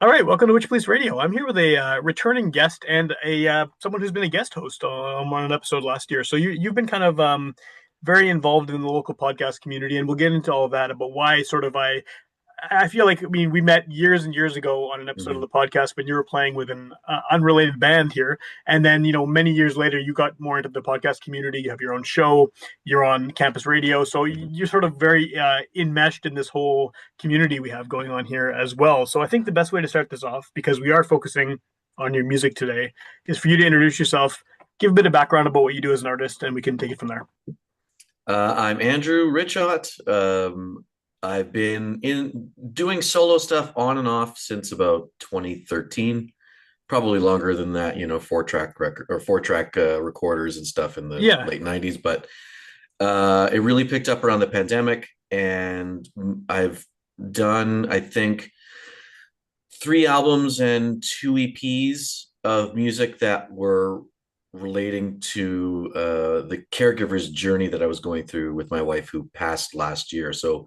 All right, welcome to Witchpolice Radio. I'm here with a returning guest and a someone who's been a guest host on an episode last year. So you've been kind of very involved in the local podcast community, and we'll get into all of that about why sort of I feel like, I mean, we met years and years ago on an episode of hmm the podcast when you were playing with an unrelated band here. And then, many years later, you got more into the podcast community. You have your own show, you're on campus radio. So hmm you're sort of very enmeshed in this whole community we have going on here as well. So I think the best way to start this off, because we are focusing on your music today, is for you to introduce yourself, give a bit of background about what you do as an artist, and we can take it from there. I'm Andrew Richot. I've been in doing solo stuff on and off since about 2013, probably longer than that. Four-track record or four-track recorders and stuff in the Yeah. late 90s. But it really picked up around the pandemic, and I've done, I think, three albums and two EPs of music that were relating to the caregiver's journey that I was going through with my wife who passed last year. So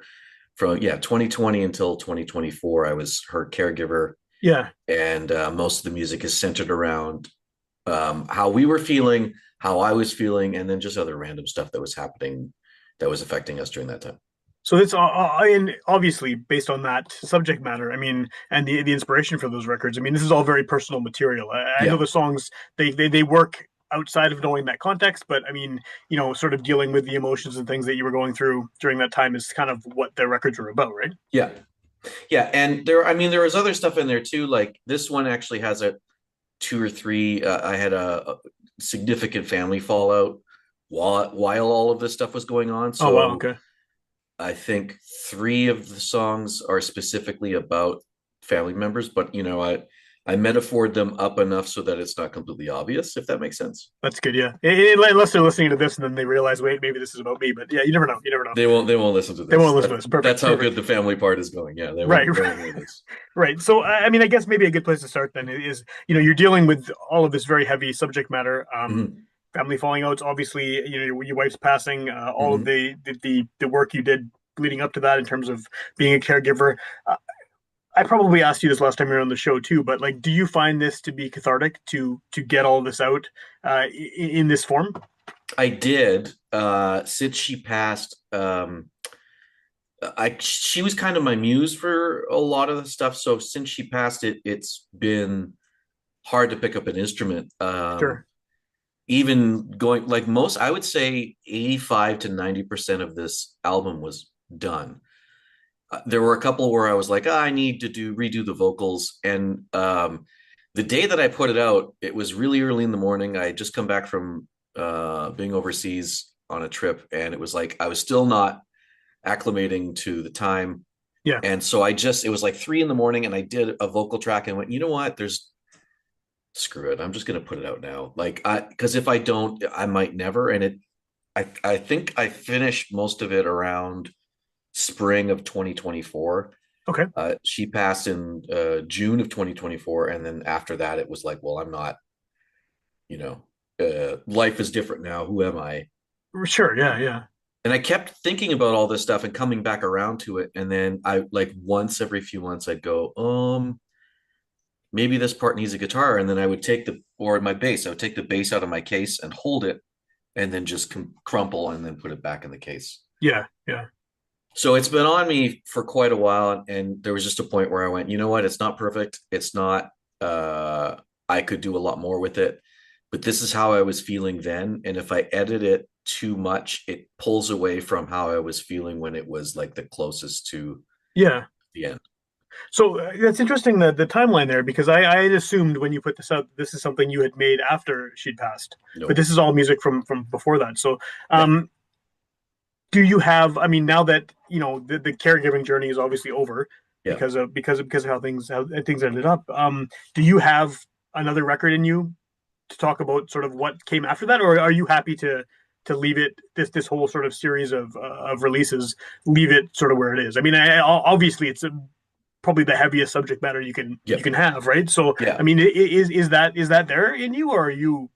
from 2020 until 2024, I was her caregiver, Yeah. and most of the music is centered around how we were feeling, how I was feeling, and then just other random stuff that was happening that was affecting us during that time. So it's and obviously based on that subject matter. I mean, and the inspiration for those records. I mean, this is all very personal material. I know Yeah. the songs they work outside of knowing that context, but I mean, sort of dealing with the emotions and things that you were going through during that time is kind of what the records were about, right? Yeah. Yeah. And I mean, there was other stuff in there too. Like this one actually has a two or three. I had a significant family fallout while all of this stuff was going on. Oh wow, So okay. I think three of the songs are specifically about family members, but I metaphored them up enough so that it's not completely obvious, if that makes sense. That's good. Yeah, unless they're listening to this and then they realize, wait, maybe this is about me. But yeah, you never know. You never know. They won't listen to They won't this. listen to That, this. Perfect. that's how good Perfect. the family part is going. Yeah, they Right. won't they won't hear this. Right. So, I mean, I guess maybe a good place to start then is, you're dealing with all of this very heavy subject matter, hmm family falling outs, obviously, your wife's passing, all of hmm the work you did leading up to that in terms of being a caregiver. Uh, I probably asked you this last time you were on the show too, but like, do you find this to be cathartic to get all this out in this form? I did. Since she passed, she was kind of my muse for a lot of the stuff. So since she passed, it's been hard to pick up an instrument. Sure. Even going like most, I would say 85 to 90% of this album was done. There were a couple where I was like, I need to redo the vocals. And the day that I put it out, it was really early in the morning. I had just come back from being overseas on a trip, and it was like I was still not acclimating to the time. Yeah. And so it was like 3 in the morning, and I did a vocal track and went, you know what? Screw it. I'm just going to put it out now. Because if I don't, I might never. I think I finished most of it around spring of 2024. Okay. She passed in June of 2024. And then after that, it was like, well, I'm not, life is different now. Who am I? Sure. Yeah. Yeah. And I kept thinking about all this stuff and coming back around to it. And then I like once every few months, I'd go, maybe this part needs a guitar. And then I would or my bass, I would take the bass out of my case and hold it and then just crumple and then put it back in the case. Yeah. Yeah. So it's been on me for quite a while. And there was just a point where I went, you know what? It's not perfect. It's not, I could do a lot more with it, but this is how I was feeling then. And if I edit it too much, it pulls away from how I was feeling when it was like the closest to Yeah. the end. So that's interesting the timeline there because I had assumed when you put this out, this is something you had made after she'd passed, but No. this is all music from before that. So, Yeah. do you have? I mean, now that the caregiving journey is obviously over Yeah. because of how things ended up. Do you have another record in you to talk about sort of what came after that, or are you happy to leave it this whole sort of series of releases, leave it sort of where it is? I mean, obviously it's probably the heaviest subject matter you Yeah. can have, right? So, I Yeah. mean, is that there in you, or are you?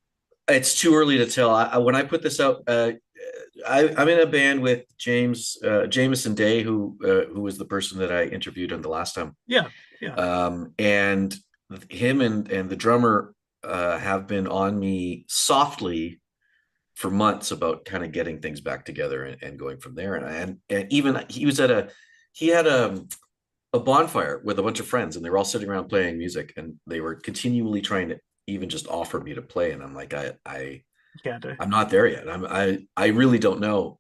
It's too early to tell. When I put this out, I'm in a band with Jameson Day, who was the person that I interviewed on the last time. Yeah, yeah, And him and the drummer have been on me softly for months about kind of getting things back together and going from there. And even he had a bonfire with a bunch of friends, and they were all sitting around playing music, and they were continually trying to even just offer me to play, and I'm like, can't I? I'm not there yet. I really don't know.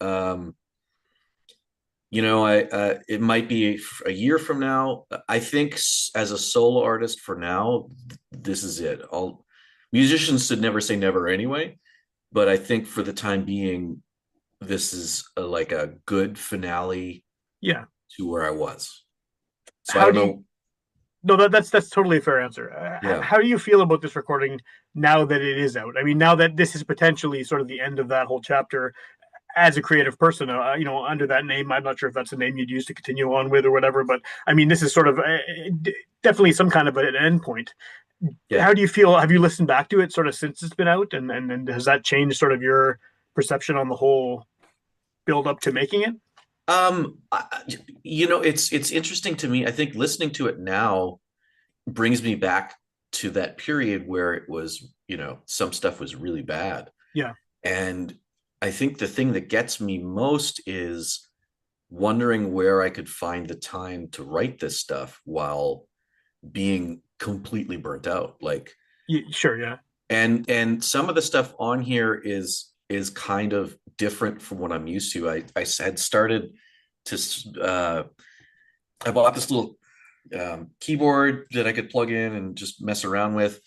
It might be a year from now. I think as a solo artist for now, this is it. All musicians should never say never anyway, but I think for the time being, this is like a good finale Yeah. to where I was. So I How don't do you? know. No, that's totally a fair answer. Yeah. How do you feel about this recording now that it is out? I mean, now that this is potentially sort of the end of that whole chapter as a creative person, under that name. I'm not sure if that's a name you'd use to continue on with or whatever, but I mean, this is sort of definitely some kind of an end point. Yeah. How do you feel? Have you listened back to it sort of since it's been out, and has that changed sort of your perception on the whole build up to making it? It's interesting to me. I think listening to it now brings me back to that period where it was, some stuff was really bad. Yeah, And I think the thing that gets me most is wondering where I could find the time to write this stuff while being completely burnt out. Like, sure, yeah, and some of the stuff on here is kind of different from what I'm used to. I had started to I bought this little keyboard that I could plug in and just mess around with.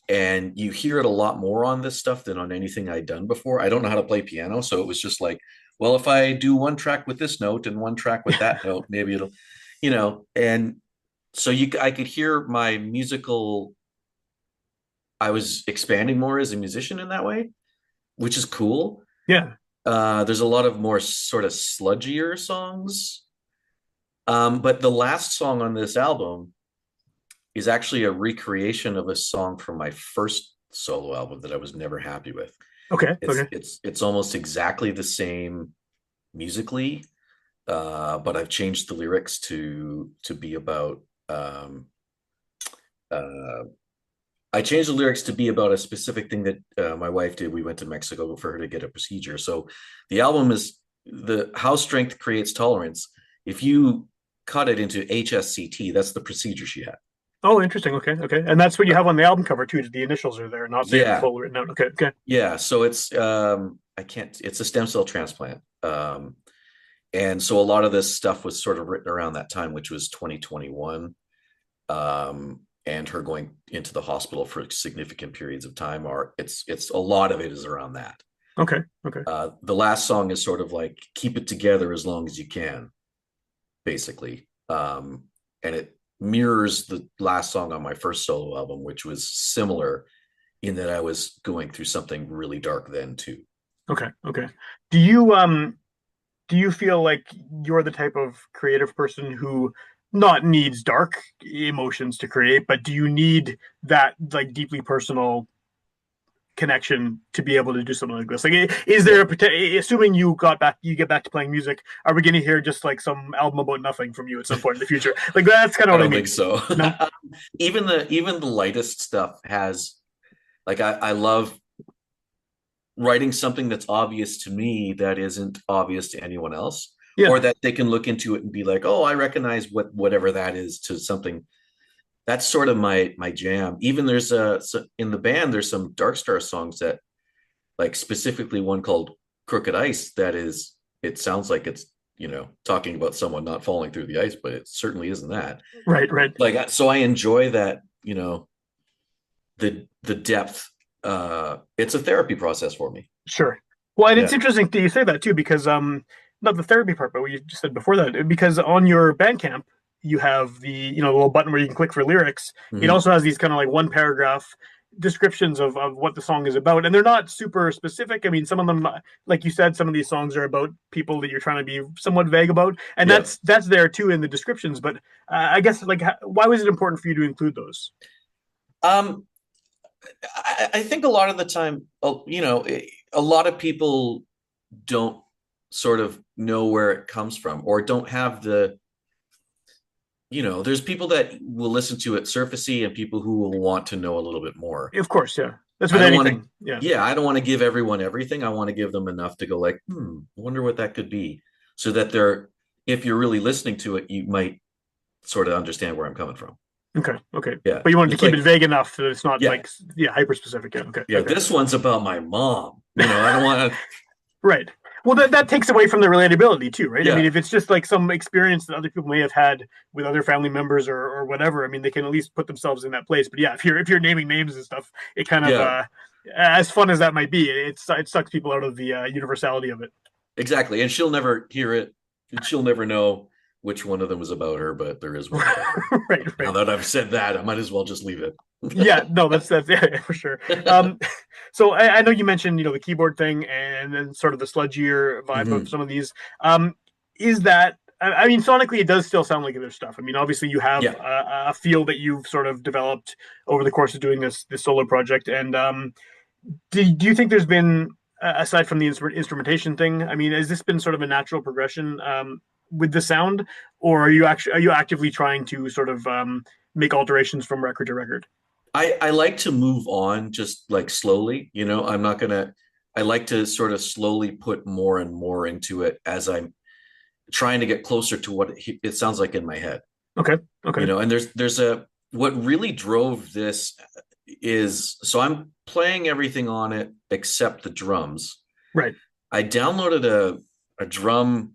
And you hear it a lot more on this stuff than on anything I'd done before. I don't know how to play piano, so it was just like, well, if I do one track with this note and one track with that note, maybe it'll, And so I could hear my musical. I was expanding more as a musician in that way, which is cool. yeah. There's a lot of more sort of sludgier songs. But the last song on this album is actually a recreation of a song from my first solo album that I was never happy with. Okay, It's okay, it's it's almost exactly the same musically, but I've changed the lyrics to be about. Uh, I changed the lyrics to be about a specific thing that my wife did. We went to Mexico for her to get a procedure. So the album is the How Strength Creates Tolerance. If you cut it into HSCT, that's the procedure she had. oh, interesting. Okay, okay, and that's what you have on the album cover too. The initials are there, not there Yeah, full written out. Okay, okay, yeah. So I can't. It's a stem cell transplant. And so a lot of this stuff was sort of written around that time, which was 2021. And her going into the hospital for significant periods of time are it's a lot of it is around that. okay, okay. The last song is sort of like keep it together as long as you can, basically. And it mirrors the last song on my first solo album, which was similar in that I was going through something really dark then too. Okay, okay. Do you feel like you're the type of creative person who not needs dark emotions to create, but do you need that like deeply personal connection to be able to do something like this? Like, is there Yeah, assuming you get back to playing music, are we going to hear just like some album about nothing from you at some point in the future? Like, that's kind of I what I don't mean. think so. No, Even the lightest stuff has like I love writing something that's obvious to me that isn't obvious to anyone else, or yeah, that they can look into it and be like, oh, I recognize whatever that is to something. That's sort of my jam. Even in the band there's some Dark Star songs that, like, specifically one called Crooked Ice, that is, it sounds like it's, talking about someone not falling through the ice, but it certainly isn't that. right, right. Like, so I enjoy that, the depth. It's a therapy process for me. Sure. Well, and it's Yeah. interesting that you say that too, because not the therapy part, but what you just said before that, because on your Bandcamp you have the little button where you can click for lyrics. It Mm-hmm. also has these kind of like one paragraph descriptions of what the song is about, and they're not super specific. I mean, some of them, like you said, some of these songs are about people that you're trying to be somewhat vague about, and Yeah. that's there too in the descriptions. But I guess like, why was it important for you to include those? Um, I think a lot of the time, a lot of people don't sort of know where it comes from, or don't have the, there's people that will listen to it surfacey and people who will want to know a little bit more. Of course, yeah. That's I with don't want to, anything. Yeah. yeah, I don't want to give everyone everything. I want to give them enough to go like, wonder what that could be. So that if you're really listening to it, you might sort of understand where I'm coming from. Okay. Okay. Yeah. But you wanted to It's keep it like, vague enough that it's not yeah, like, yeah, hyper specific. Yeah. Okay. yeah, Okay. this one's about my mom. I don't want to, Right. Well, that takes away from the relatability too, right? I mean, yeah, if it's just like some experience that other people may have had with other family members or whatever, I mean, they can at least put themselves in that place. But yeah, if you're naming names and stuff, it kind of yeah, as fun as that might be, it sucks people out of the universality of it. exactly. And she'll never hear it. And she'll never know which one of them was about her, but there is one about her. Right. Now Right. that I've said that, I might as well just leave it. Yeah. No, that's yeah, for sure. Um, so I know you mentioned the keyboard thing and then sort of the sludgier vibe of Mhm. some of these. Is that I mean, sonically, it does still sound like other stuff. I mean, obviously, you have Yeah. a feel that you've sort of developed over the course of doing this solo project. And do you think there's been, aside from the instrumentation thing, I mean, has this been sort of a natural progression with the sound, or are you actively trying to sort of make alterations from record to record? I like to move on just like slowly, I'm not gonna, I like to sort of slowly put more and more into it as I'm trying to get closer to what it sounds like in my head. Okay. Okay. And what really drove this is, so I'm playing everything on it except the drums. Right. I downloaded a drum,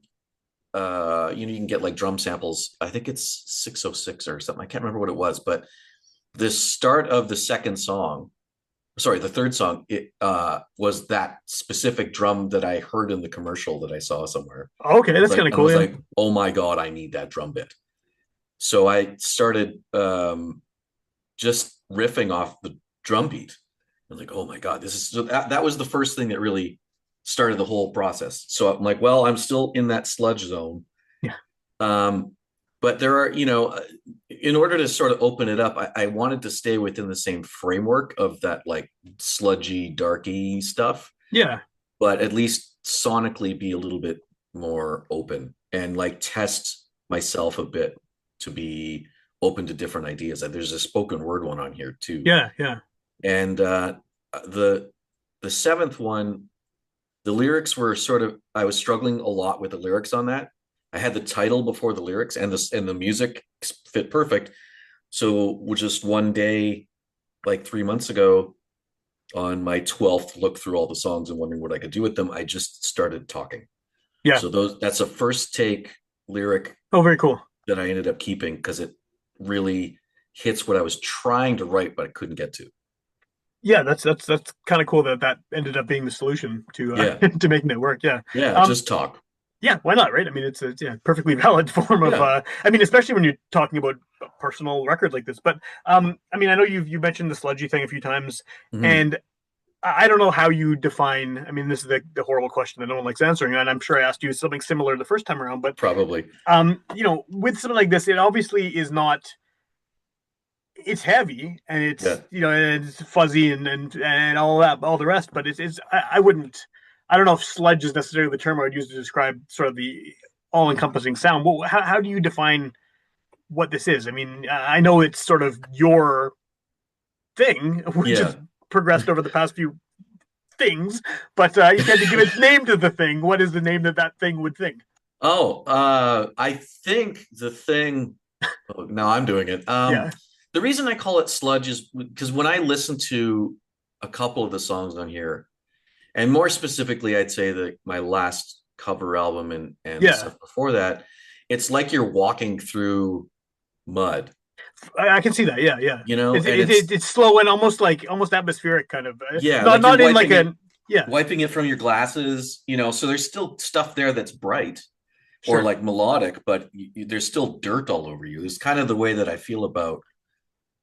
you can get like drum samples. I think it's 606 or something. I can't remember what it was, but the start of the second song, sorry, the third song, it was that specific drum that I heard in the commercial that I saw somewhere. Okay, that's kind of I cool. was Yeah. like, oh my God, I need that drum bit. So I started just riffing off the drum beat. I was like, oh my God, this is so that was the first thing that really started the whole process. So I'm like, well, I'm still in that sludge zone. Yeah. Um, but there are, in order to sort of open it up, I wanted to stay within the same framework of that like sludgy, darky stuff, Yeah. but at least sonically be a little bit more open and like test myself a bit to be open to different ideas. There's a spoken word one on here too, Yeah. Yeah. and the the seventh one, the lyrics were sort of, I was struggling a lot with the lyrics on that. I had the title before the lyrics, and the music fit perfect. So just one day, like 3 months ago, on my 12th look through all the songs and wondering what I could do with them, I just started talking. Yeah. So that's a first take lyric Oh, very cool. that I ended up keeping because it really hits what I was trying to write, but I couldn't get to. Yeah, that's kind of cool that that ended up being the solution to Yeah. to making it work. Yeah. Yeah. Um, Just talk. yeah, why not, right? I mean, it's a yeah, perfectly valid form of Yeah. I mean, especially when you're talking about a personal record like this. But I mean, I know you mentioned the sludgy thing a few times, Mhm. and I don't know how you define. I mean, this is the horrible question that no one likes answering, and I'm sure I asked you something similar the first time around. But Probably. with something like this, it obviously is not. It's heavy and Yeah. and it's fuzzy and all that, all the rest. But it's I wouldn't. I don't know if sludge is necessarily the term I would use to describe sort of the all-encompassing sound. Well, how do you define what this is? I mean, I know it's sort of your thing, which has Yeah. progressed over the past few things, but you had to give its name to the thing. What is the name that that thing would think? Oh, I think the thing. Oh, now I'm doing it. Yeah, The reason I call it sludge is because when I listen to a couple of the songs on here, and more specifically, I'd say that my last cover album and the yeah, stuff before that, it's like you're walking through mud, I can see that. Yeah, yeah. and it's, It's slow and almost atmospheric kind of. yeah, Not like you're not in like a yeah, wiping it from your glasses, so there's still stuff there that's bright or sure. like melodic, but there's still dirt all over you. It's kind of the way that I feel about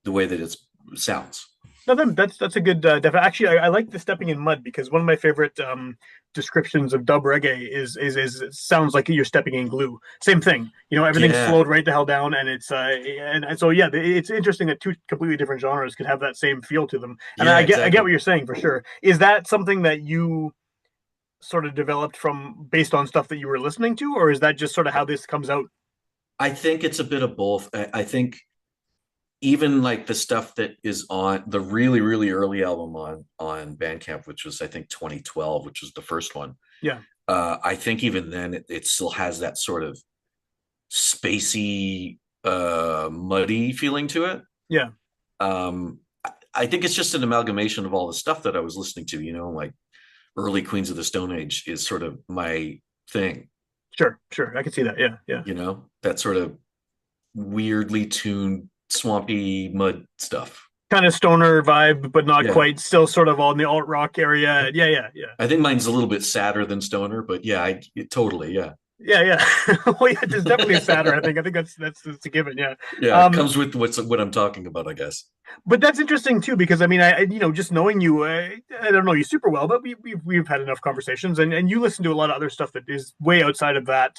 the way that it sounds. No, that's a good actually, I like the stepping in mud because one of my favorite descriptions of dub reggae is it sounds like you're stepping in glue. Same thing, everything's Yeah, slowed right the hell down, and it's and so yeah, it's interesting that two completely different genres could have that same feel to them. And yeah, I get what exactly. you're saying for sure. Is that something that you sort of developed from based on stuff that you were listening to, or is that just sort of how this comes out? I think it's a bit of both. I think even like the stuff that is on the really really early album on Bandcamp, which was I think 2012, which was the first one. Yeah, I think even then it still has that sort of spacey, muddy feeling to it. yeah, I think it's just an amalgamation of all the stuff that I was listening to. Like early Queens of the Stone Age is sort of my thing. sure, sure. I can see that. Yeah, yeah, That sort of weirdly tuned, swampy mud stuff. kind of stoner vibe, but not Yeah. quite. Still sort of on the alt rock area. Yeah, yeah, yeah. I think mine's a little bit sadder than stoner, but yeah, totally, yeah. Yeah, yeah. Well, yeah, there's definitely a sadder. I think that's a given. Yeah. Yeah, it Um, comes with what I'm talking about, I guess. but that's interesting too because I mean, just knowing you, I don't know you super well, but we've had enough conversations, and you listen to a lot of other stuff that is way outside of that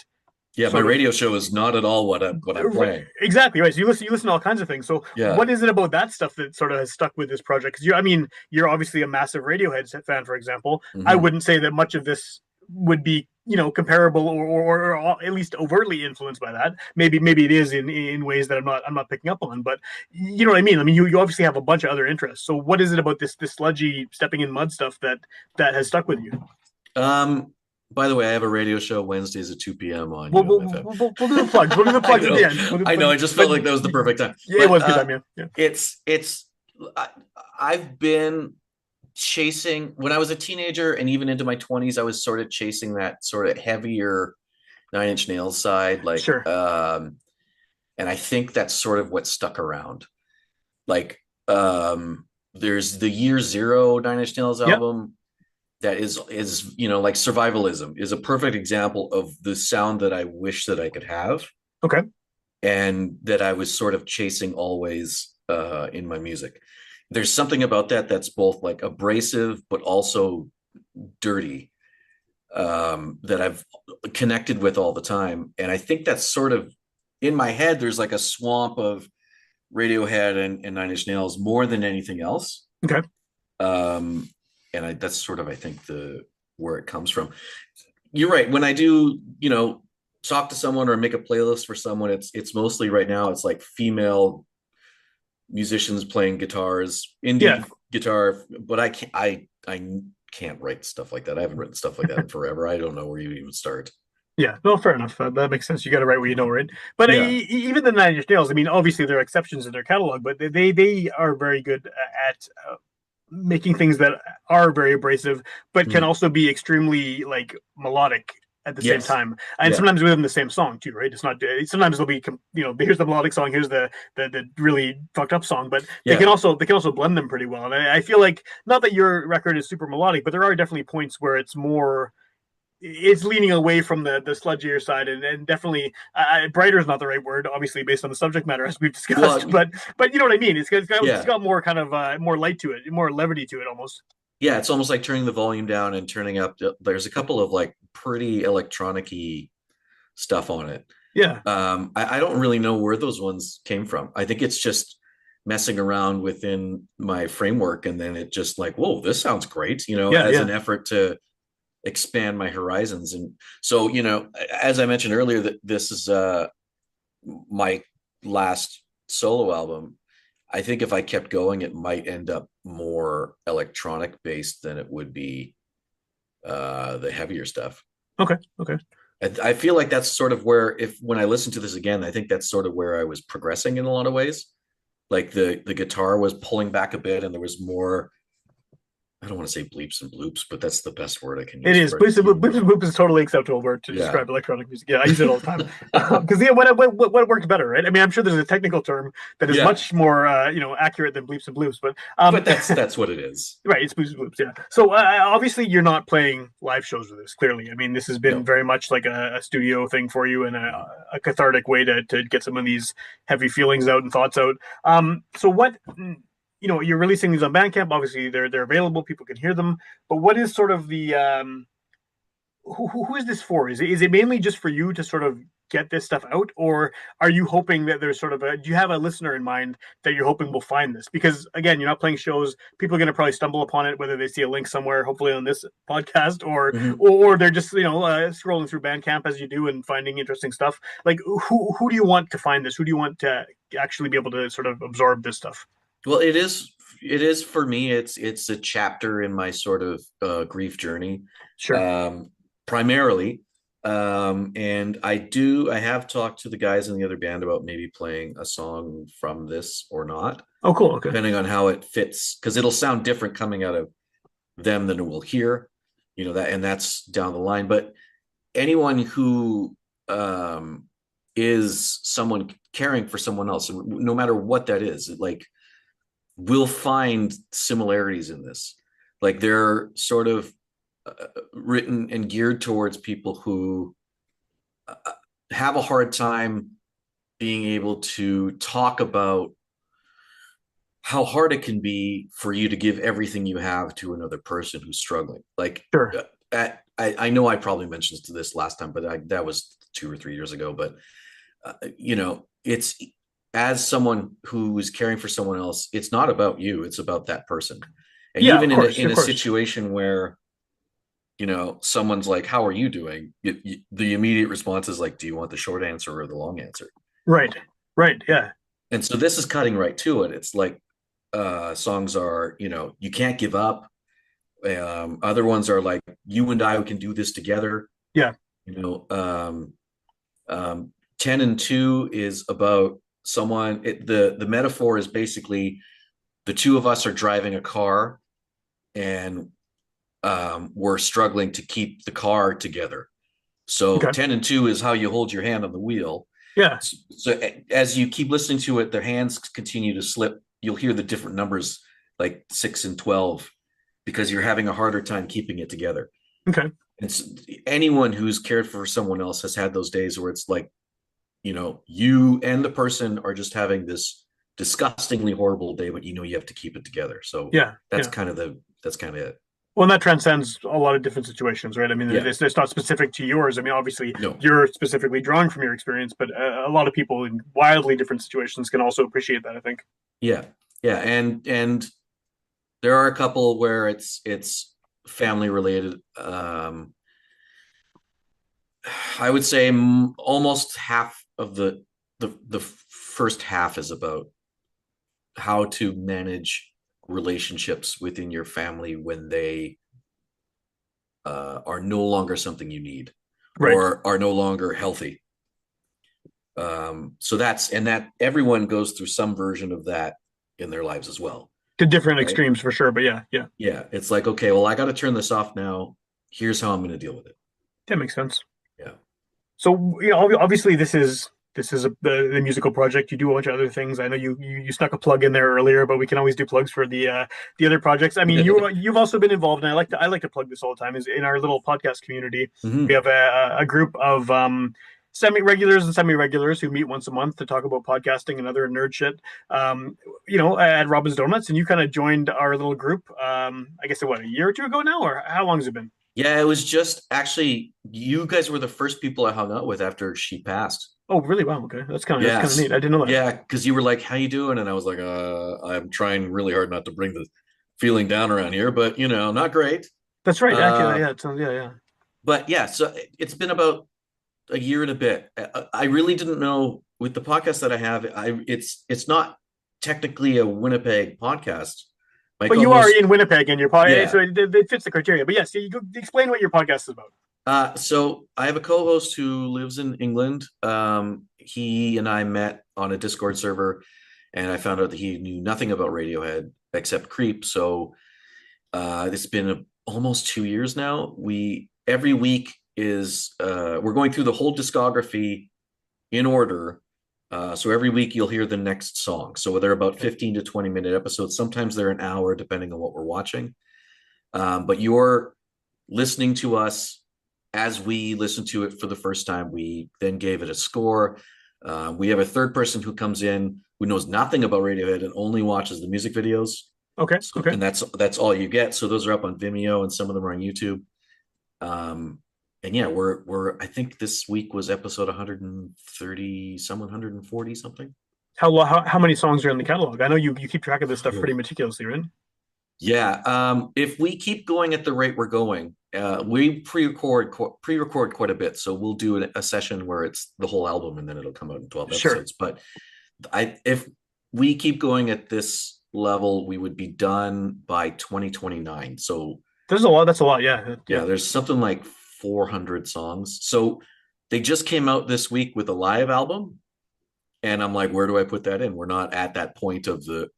Yeah, my sort of. radio show is not at all what I'm playing. Exactly right. So you listen to all kinds of things. So Yeah. what is it about that stuff that sort of has stuck with this project? Because I mean, you're obviously a massive Radiohead fan, for example. I Hmm. wouldn't say that much of this would be comparable or at least overtly influenced by that. Maybe it is in ways that I'm not picking up on. But you know what I mean. I mean, you obviously have a bunch of other interests. So what is it about this sludgy stepping in mud stuff that has stuck with you? Um, by the way, I have a radio show Wednesdays at 2 p.m. on We'll, we'll, UMFM. we'll do the plugs. We'll do the I plugs at the know, end. I know. I just felt like that was the perfect time. Yeah, it But was a good time. Yeah, yeah. it's I, I've been chasing when I was a teenager and even into my 20s. I was sort of chasing that sort of heavier Nine Inch Nails side, like, Sure. and I think that's sort of what stuck around. Like, there's the Year Zero Nine Inch Nails Yep. album that is like survivalism is a perfect example of the sound that I wish that I could have Okay. and that I was sort of chasing always, in my music. There's something about that that's both like abrasive but also dirty, that I've connected with all the time, and I think that's sort of in my head. There's like a swamp of Radiohead and Nine Inch Nails more than anything else. Okay. Um, and that's sort of I think the where it comes from. You're right. When I do, talk to someone or make a playlist for someone, it's mostly right now. It's like female musicians playing guitars, Yeah. indie guitar. But I can't write stuff like that. I haven't written stuff like that in forever. I don't know where you even start. Yeah. No, fair enough. That makes sense. You got to write what you know, right? But Yeah. even the Nine Inch Nails, I mean, obviously there are exceptions in their catalog, but they are very good at making things that are very abrasive, but can Mm. also be extremely like melodic at the same Yes. time, and Yeah. sometimes within the same song too, right? It's not. Sometimes they'll be, here's the melodic song, here's the really fucked up song, but Yeah. they can also blend them pretty well. And I feel like not that your record is super melodic, but there are definitely points where it's leaning away from the sludgier side, and definitely brighter is not the right word, obviously based on the subject matter as we've discussed, Well, but you know what I mean. It's yeah. got more kind of more light to it, more levity to it almost. Yeah. It's almost like turning the volume down and turning up. There's a couple of like pretty electronic-y stuff on it. Yeah, I don't really know where those ones came from. I think it's just messing around within my framework, and then it just like, whoa, this sounds great, yeah, as yeah. an effort to expand my horizons. And so, as I mentioned earlier, that this is my last solo album. I think if I kept going, it might end up more electronic based than it would be the heavier stuff. Okay, okay. I feel like that's sort of where, if when I listen to this again, I think that's sort of where I was progressing in a lot of ways. Like the guitar was pulling back a bit, and there was more. I don't want to say bleeps and bloops, but that's the best word I can It use is. for it. Bleeps is a totally acceptable word to Yeah, describe electronic music. Yeah, I use it all the time. Because yeah, what works better, right? I mean, I'm sure there's a technical term that is yeah, much more accurate than bleeps and bloops, but but that's what it is. right, it's bleeps and bloops. Yeah. So obviously you're not playing live shows with this. Clearly, I mean, this has been No. very much like a studio thing for you and Mhm. a cathartic way to get some of these heavy feelings out and thoughts out. So what? You're releasing these on Bandcamp. Obviously, they're available. People can hear them. But what is sort of the who is this for? Is it mainly just for you to sort of get this stuff out, or are you hoping that there's sort of a, do you have a listener in mind that you're hoping will find this? Because again, you're not playing shows, people are going to probably stumble upon it, whether they see a link somewhere, hopefully on this podcast, Mhm. or they're just scrolling through Bandcamp as you do and finding interesting stuff. Like who do you want to find this? Who do you want to actually be able to sort of absorb this stuff? Well, it is for me. It's a chapter in my sort of grief journey, Sure. um, primarily. And I have talked to the guys in the other band about maybe playing a song from this or not, Oh, cool. Okay. depending on how it fits, because it'll sound different coming out of them than it will hear, that, and that's down the line. But anyone who um, is someone caring for someone else, no matter what that is, like will find similarities in this. Like they're sort of written and geared towards people who uh, have a hard time being able to talk about how hard it can be for you to give everything you have to another person who's struggling. Like, Sure. I know I probably mentioned this last time, but that was 2 or 3 years ago. But it's as someone who is caring for someone else, it's not about you; it's about that person. And Yeah, even of in course, in of a course. situation where someone's like, "How are you doing?" The immediate response is like, "Do you want the short answer or the long answer?" Right. Right. Yeah. And so this is cutting right to it. It's like songs are, you can't give up. Other ones are like, you and I, we can do this together. Yeah. You know, um, um, 10 and 2 is about someone, the metaphor is basically the two of us are driving a car and we're struggling to keep the car together. So Okay. 10 and 2 is how you hold your hand on the wheel. Yeah. So as you keep listening to it, their hands continue to slip. You'll hear the different numbers like 6 and 12 because you're having a harder time keeping it together. Okay. It's anyone who's cared for someone else has had those days where it's like, you and the person are just having this disgustingly horrible day, but you have to keep it together. So Yeah. that's Yeah. kind of it. Well, and that transcends a lot of different situations, right? I mean, Yeah. it's not specific to yours. I mean, obviously, No. you're specifically drawing from your experience, but a lot of people in wildly different situations can also appreciate that, I think. Yeah. Yeah. And there are a couple where it's family related. I would say almost half of the first half is about how to manage relationships within your family when they are no longer something you need Right. or are no longer healthy. So that everyone goes through some version of that in their lives as well, To different right? extremes for sure, but yeah, yeah, Yeah, it's like, okay, well, I got to turn this off now. Here's how I'm going to deal with it. that makes sense. Yeah. So, obviously, this is the musical project. You do a bunch of other things. I know you stuck a plug in there earlier, but we can always do plugs for the other projects. I mean, you've also been involved, and I like to plug this all the time. Is in our little podcast community, we Hmm. have a group of semi-regulars and semi-regulars who meet once a month to talk about podcasting and other nerd shit. At Robin's Donuts, and you kind of joined our little group. I guess what, a year or two ago now, or how long has it been? Yeah, it was just actually you guys were the first people I hung out with after she passed. Oh, really? Wow. Okay, that's kind of Yes. neat. I didn't know that. Yeah, because you were like, "How you doing?" And I was like, I'm trying really hard not to bring the feeling down around here, but not great." That's right. Actually, Uh, yeah. It sounds, yeah, yeah. but yeah, so it's been about a year and a bit. I really didn't know with the podcast that I have. It's not technically a Winnipeg podcast. My But you are co-host, in Winnipeg, and your podcast, yeah. so it fits the criteria. But yes, you go, explain what your podcast is about. So I have a co-host who lives in England. He and I met on a Discord server, and I found out that he knew nothing about Radiohead except Creep. So it's been almost 2 years now. We every week is we're going through the whole discography in order. So every week you'll hear the next song. So they're about 15 to 20-minute episodes. Sometimes they're an hour, depending on what we're watching. But you're listening to us as we listen to it for the first time. We then gave it a score. We have a third person who comes in who knows nothing about Radiohead and only watches the music videos. Okay, So, okay, and that's all you get. So those are up on Vimeo and some of them are on YouTube. Um, And yeah, we're I think this week was episode 130 some 140 something. How many songs are in the catalog? I know you keep track of this stuff pretty meticulously, right? Yeah, if we keep going at the rate we're going, we pre-record quite a bit, so we'll do a session where it's the whole album, and then it'll come out in 12 Sure. episodes. But if we keep going at this level, we would be done by 2029. So There's a lot. That's a lot. Yeah. yeah, Yeah. there's something like 400 songs. So they just came out this week with a live album, and I'm like, where do I put that in? We're not at that point of the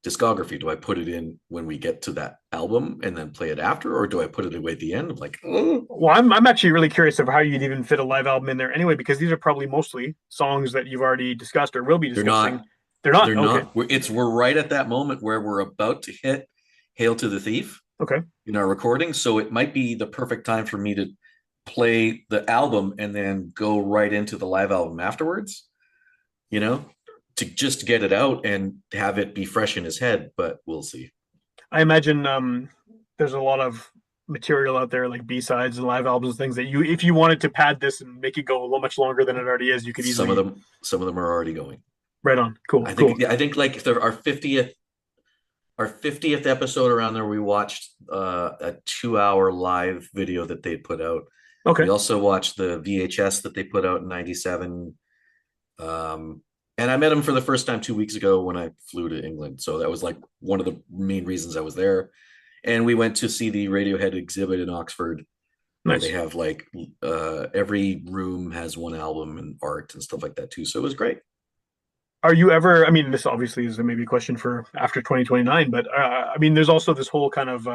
discography. Do I put it in when we get to that album and then play it after, or do I put it away at the end? I'm like, oh. Well, I'm actually really curious of how you'd even fit a live album in there anyway, because these are probably mostly songs that you've already discussed or will be They're discussing. not. They're not. They're Okay. not. We're right at that moment where we're about to hit "Hail to the Thief" Okay. in our recording, so it might be the perfect time for me to play the album and then go right into the live album afterwards. You know, to just get it out and have it be fresh in his head. But we'll see. I imagine there's a lot of material out there like B-sides and live albums, things that you, if you wanted to pad this and make it go a little much longer than it already is, you could Some of easily. them, some of them are already going. Right on. Cool. Cool. I think like if there are 50th episode around there, we watched a 2 hour live video that they put out. We Okay. also watched the VHS that they put out in '97. Um, and I met him for the first time 2 weeks ago when I flew to England. So that was like one of the main reasons I was there. And we went to see the Radiohead exhibit in Oxford, where they Nice. have like every room has one album and art and stuff like that too. So it was great. Are you ever, I mean, this obviously is maybe a question for after 2029, but I mean, there's also this whole kind of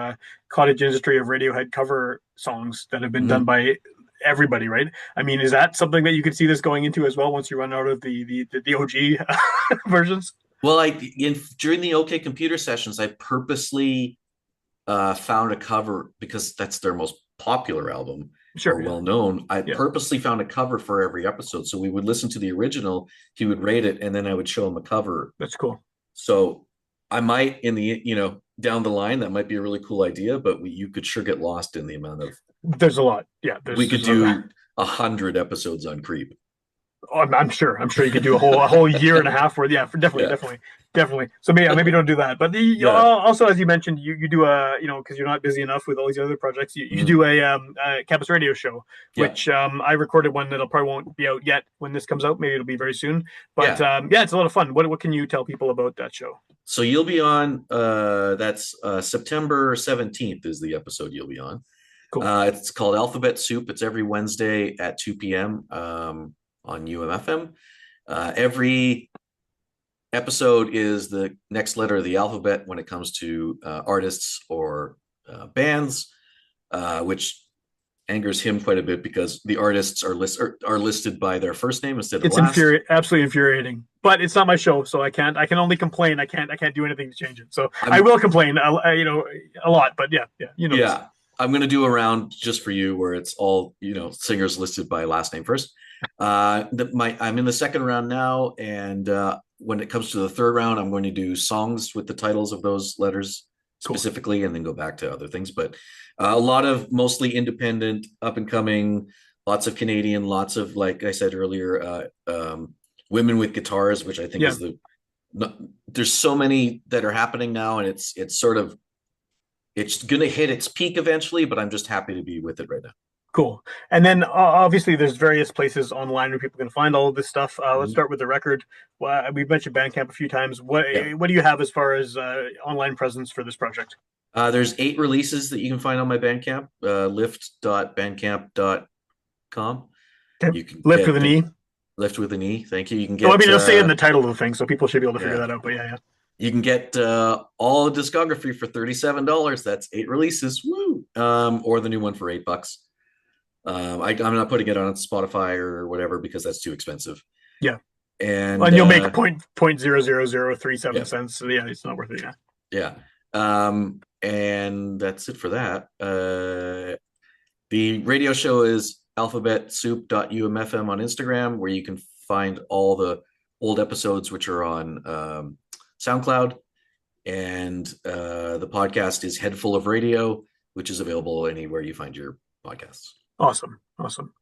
cottage industry of Radiohead cover songs that have been done Mm-hmm. by everybody, right? I mean, is that something that you could see this going into as well once you run out of the OG versions? Well, during the OK Computer sessions, I purposely found a cover because that's their most popular album or Sure, yeah. well known. I Yeah, purposely found a cover for every episode. So we would listen to the original, he would rate it, and then I would show him a cover. that's cool. So I might in the down the line that might be a really cool idea, but you could sure get lost in the amount of. There's a lot. Yeah, We could do 100 episodes on Creep. Oh, I'm sure. I'm sure you could do a whole year and a half worth. Yeah, for definitely, Yeah, definitely, definitely. So maybe don't do that. But yeah, also, as you mentioned, you do a because you're not busy enough with all these other projects. You mm-hmm. do a campus radio show, Yeah, which I recorded one that'll probably won't be out yet when this comes out. Maybe it'll be very soon. But yeah. yeah, it's a lot of fun. What can you tell people about that show? So you'll be on. That's September 17th is the episode you'll be on. Cool. It's called Alphabet Soup. It's every Wednesday at 2 p.m. On UMFM. Every episode is the next letter of the alphabet when it comes to artists or bands, which angers him quite a bit because the artists are listed by their first name instead of It's last. absolutely infuriating. But it's not my show, so I can't. I can only complain. I can't do anything to change it. So I I'm will complain, a lot. But yeah, yeah, this. Yeah, I'm gonna do a round just for you where it's all singers listed by last name first. I'm in the second round now, and when it comes to the third round, I'm going to do songs with the titles of those letters Cool. specifically, and then go back to other things. But a lot of mostly independent, up and coming, lots of Canadian, lots of like I said earlier, women with guitars, which I think Yeah. is the. There's so many that are happening now, and it's sort of it's going to hit its peak eventually, but I'm just happy to be with it right now. Cool. And then obviously there's various places online where people can find all of this stuff. Let's Mm-hmm. start with the record. Well, we've mentioned Bandcamp a few times. What Yeah. what do you have as far as online presence for this project? There's 8 releases that you can find on my Bandcamp, lift.bandcamp.com. Okay. You can Lift with get an E. Lift with an E. Thank you. You can Oh, I get mean, it'll say in the title of the thing, so people should be able to figure yeah. that out. But yeah, yeah. You can get all the discography for $37. That's 8 releases. Woo! Or the new one for $8. I'm not putting it on Spotify or whatever because that's too expensive. Yeah. And And you'll make point 0.00037 yeah, cents. So yeah, it's not worth it. Yeah. yeah. And that's it for that. The radio show is alphabetsoup.umfm on Instagram, where you can find all the old episodes, which are on SoundCloud. And the podcast is Head Full of Radio, which is available anywhere you find your podcasts. Awesome. Awesome.